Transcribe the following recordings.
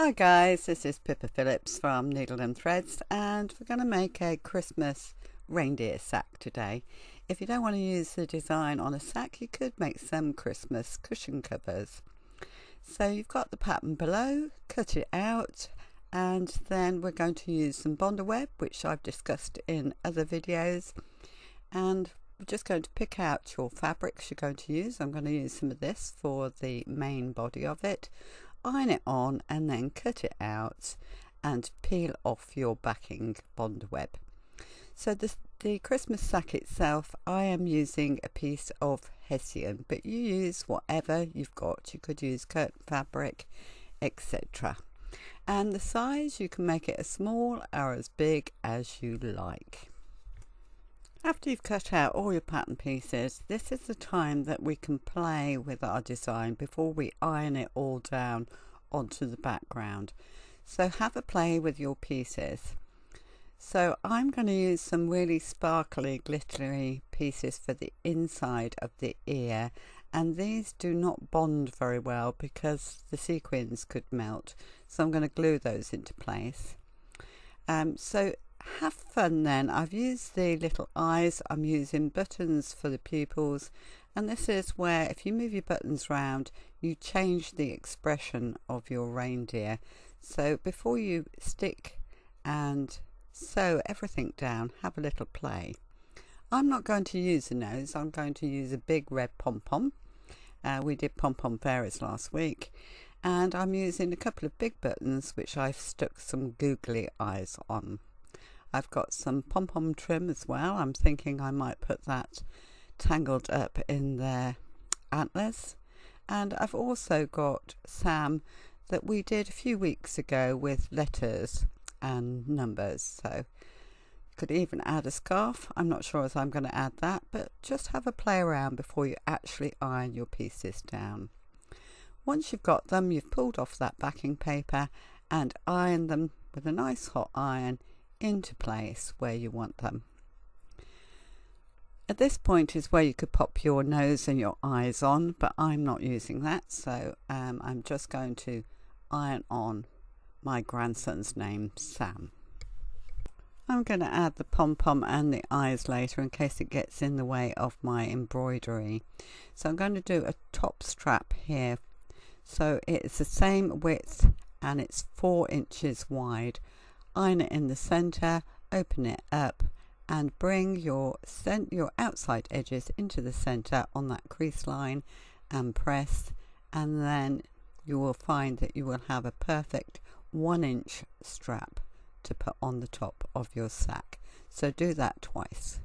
Hi guys, this is Pippa Phillips from Needle and Threads, and we're going to make a Christmas reindeer sack today. If you don't want to use the design on a sack, you could make some Christmas cushion covers. So you've got the pattern below, cut it out, and then we're going to use some Bonder web, which I've discussed in other videos, and we're just going to pick out your fabrics you're going to use. I'm going to use some of this for the main body of it. Iron it on and then cut it out and peel off your backing Bonder web. So the Christmas sack itself, I am using a piece of hessian, but you use whatever you've got. You could use curtain fabric, etc. And the size, you can make it as small or as big as you like. After you've cut out all your pattern pieces, this is the time that we can play with our design before we iron it all down onto the background. So have a play with your pieces. So I'm going to use some really sparkly, glittery pieces for the inside of the ear, and these do not bond very well because the sequins could melt. So I'm going to glue those into place. So have fun then. I've used the little eyes, I'm using buttons for the pupils, and this is where if you move your buttons round you change the expression of your reindeer. So before you stick and sew everything down, have a little play. I'm not going to use a nose, I'm going to use a big red pom-pom. We did pom-pom fairies last week, and I'm using a couple of big buttons which I've stuck some googly eyes on. I've got some pom-pom trim as well. I'm thinking I might put that tangled up in their antlers. And I've also got Sam that we did a few weeks ago with letters and numbers. So you could even add a scarf. I'm not sure if I'm going to add that, but just have a play around before you actually iron your pieces down. Once you've got them, you've pulled off that backing paper and iron them with a nice hot iron into place where you want them. At this point is where you could pop your nose and your eyes on, but I'm not using that, so I'm just going to iron on my grandson's name, Sam. I'm going to add the pom-pom and the eyes later in case it gets in the way of my embroidery. So I'm going to do a top strap here. So it's the same width and it's 4 inches wide. Iron it in the center, open it up and bring your outside edges into the center on that crease line and press, and then you will find that you will have a perfect 1-inch strap to put on the top of your sack. So do that twice.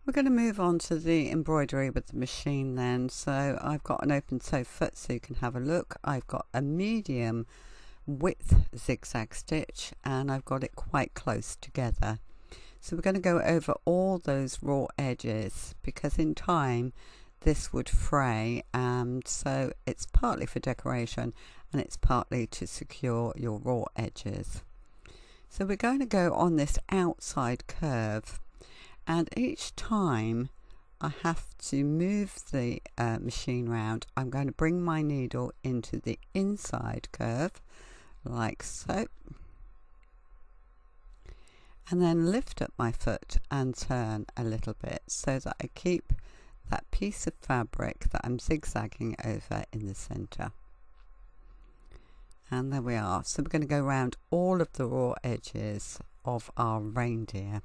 We're going to move on to the embroidery with the machine then. So I've got an open toe foot so you can have a look. I've got a medium width zigzag stitch and I've got it quite close together. So we're going to go over all those raw edges because in time this would fray, so it's partly for decoration and it's partly to secure your raw edges. So we're going to go on this outside curve, and each time I have to move the machine round, I'm going to bring my needle into the inside curve like so, and then lift up my foot and turn a little bit so that I keep that piece of fabric that I'm zigzagging over in the center. And there we are. So we're going to go around all of the raw edges of our reindeer.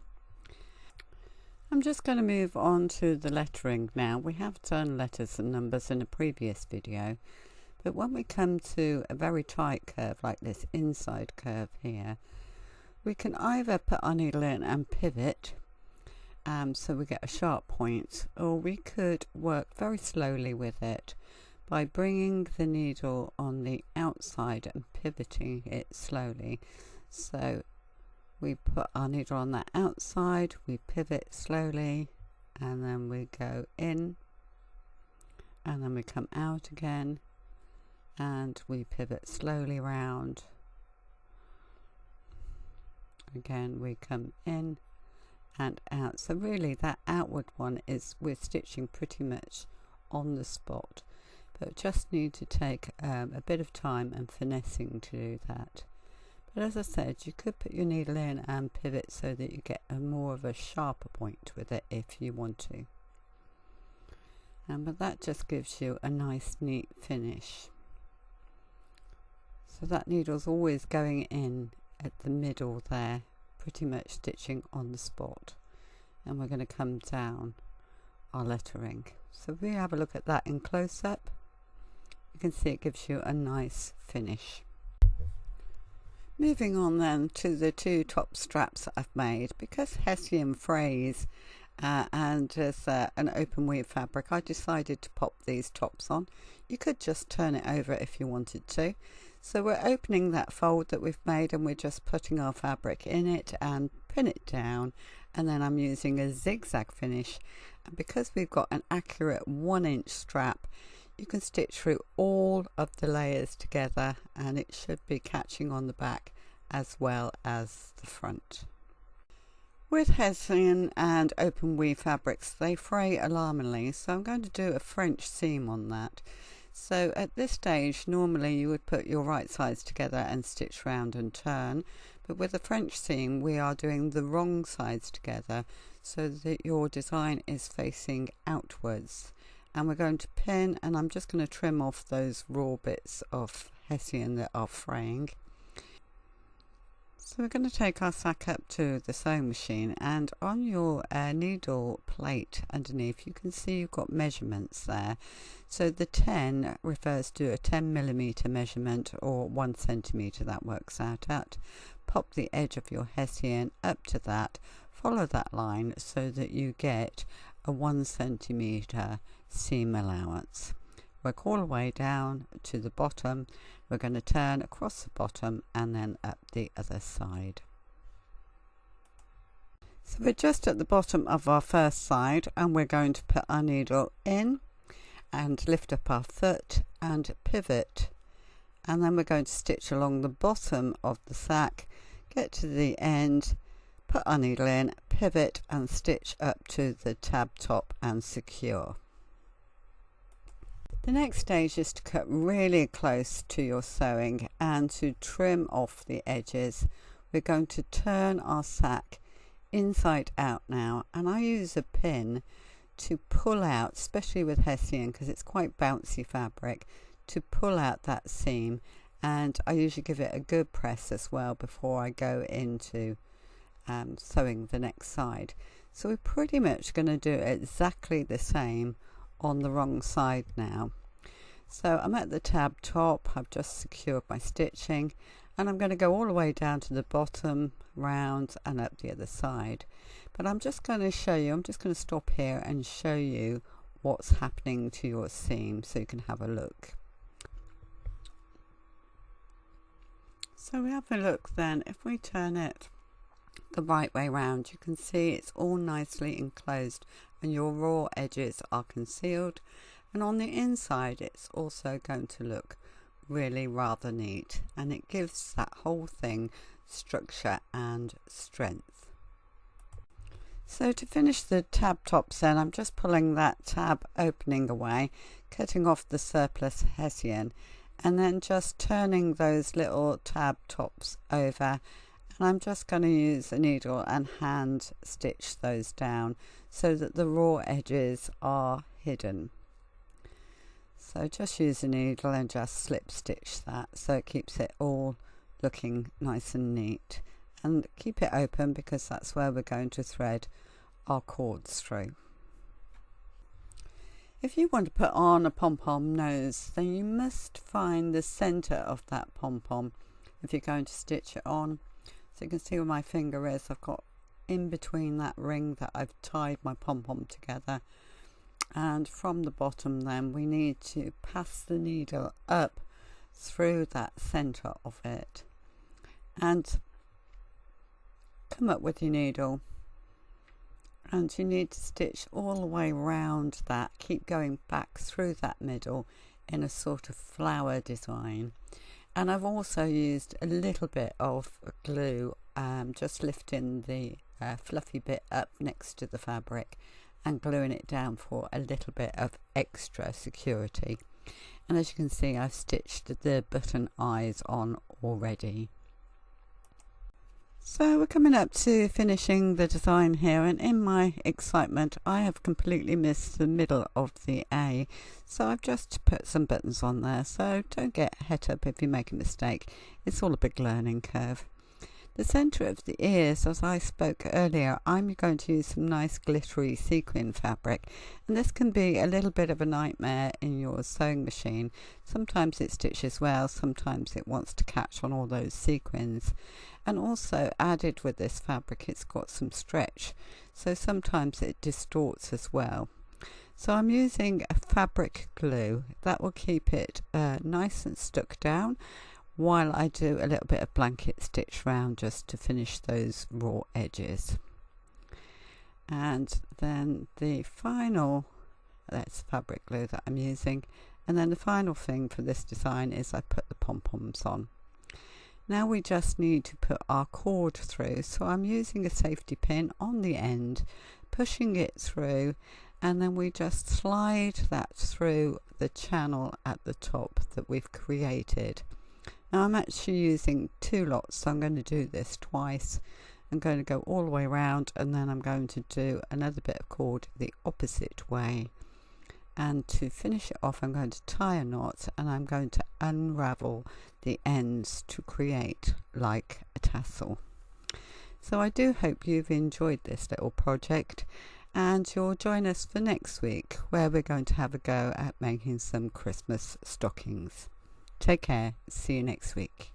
I'm just going to move on to the lettering now. We have done letters and numbers in a previous video, but when we come to a very tight curve like this inside curve here, we can either put our needle in and pivot so we get a sharp point, or we could work very slowly with it by bringing the needle on the outside and pivoting it slowly. So we put our needle on that outside, we pivot slowly, and then we go in, and then we come out again, and we pivot slowly round. Again we come in and out. So really that outward one is we're stitching pretty much on the spot, but just need to take a bit of time and finessing to do that. But as I said, you could put your needle in and pivot so that you get a more of a sharper point with it if you want to. But that just gives you a nice neat finish. So that needle's always going in at the middle there, pretty much stitching on the spot. And we're going to come down our lettering. So if we have a look at that in close up, you can see it gives you a nice finish. Moving on then to the two top straps that I've made, because Hessian frays and as an open weave fabric, I decided to pop these tops on. You could just turn it over if you wanted to. So we're opening that fold that we've made and we're just putting our fabric in it and pin it down, and then I'm using a zigzag finish, and because we've got an accurate 1-inch strap, you can stitch through all of the layers together and it should be catching on the back as well as the front. With Hessian and open weave fabrics, they fray alarmingly, so I'm going to do a French seam on that. So at this stage, normally you would put your right sides together and stitch round and turn, but with a French seam we are doing the wrong sides together so that your design is facing outwards. And we're going to pin, and I'm just going to trim off those raw bits of Hessian that are fraying. So we're going to take our sack up to the sewing machine, and on your needle plate underneath you can see you've got measurements there. So the 10 refers to a 10mm measurement, or 1 centimetre that works out at. Pop the edge of your Hessian up to that, follow that line so that you get a 1 centimetre seam allowance. Work all the way down to the bottom. We're going to turn across the bottom and then up the other side. So we're just at the bottom of our first side, and we're going to put our needle in and lift up our foot and pivot, and then we're going to stitch along the bottom of the sack, get to the end, put our needle in, pivot and stitch up to the tab top and secure. The next stage is to cut really close to your sewing and to trim off the edges. We're going to turn our sack inside out now, and I use a pin to pull out, especially with Hessian because it's quite bouncy fabric, to pull out that seam, and I usually give it a good press as well before I go into sewing the next side. So we're pretty much going to do exactly the same on the wrong side now. So I'm at the tab top, I've just secured my stitching, and I'm going to go all the way down to the bottom, round and up the other side. But I'm just going to show you, I'm just going to stop here and show you what's happening to your seam so you can have a look. So we have a look then, if we turn it the right way round, you can see it's all nicely enclosed and your raw edges are concealed, and on the inside it's also going to look really rather neat, and it gives that whole thing structure and strength. So to finish the tab tops then, I'm just pulling that tab opening away, cutting off the surplus Hessian, and then just turning those little tab tops over, and I'm just going to use a needle and hand stitch those down so that the raw edges are hidden. So just use a needle and just slip stitch that so it keeps it all looking nice and neat, and keep it open because that's where we're going to thread our cords through. If you want to put on a pom-pom nose, then you must find the center of that pom-pom if you're going to stitch it on. So you can see where my finger is, I've got in between that ring that I've tied my pom-pom together, and from the bottom then we need to pass the needle up through that center of it and come up with your needle, and you need to stitch all the way round that, keep going back through that middle in a sort of flower design. And I've also used a little bit of glue, just lifting the fluffy bit up next to the fabric and gluing it down for a little bit of extra security. And as you can see, I've stitched the button eyes on already. So we're coming up to finishing the design here, and in my excitement I have completely missed the middle of the A, so I've just put some buttons on there, so don't get het up if you make a mistake. It's all a big learning curve. The centre of the ears, as I spoke earlier, I'm going to use some nice glittery sequin fabric, and this can be a little bit of a nightmare in your sewing machine. Sometimes it stitches well, sometimes it wants to catch on all those sequins. And also added with this fabric, it's got some stretch, so sometimes it distorts as well. So I'm using a fabric glue that will keep it nice and stuck down, while I do a little bit of blanket stitch round just to finish those raw edges. And then the final, that's fabric glue that I'm using, and then the final thing for this design is I put the pom-poms on. Now we just need to put our cord through, so I'm using a safety pin on the end, pushing it through, and then we just slide that through the channel at the top that we've created. Now I'm actually using 2 lots, so I'm going to do this twice. I'm going to go all the way around, and then I'm going to do another bit of cord the opposite way. And to finish it off, I'm going to tie a knot, and I'm going to unravel the ends to create like a tassel. So I do hope you've enjoyed this little project, and you'll join us for next week, where we're going to have a go at making some Christmas stockings. Take care. See you next week.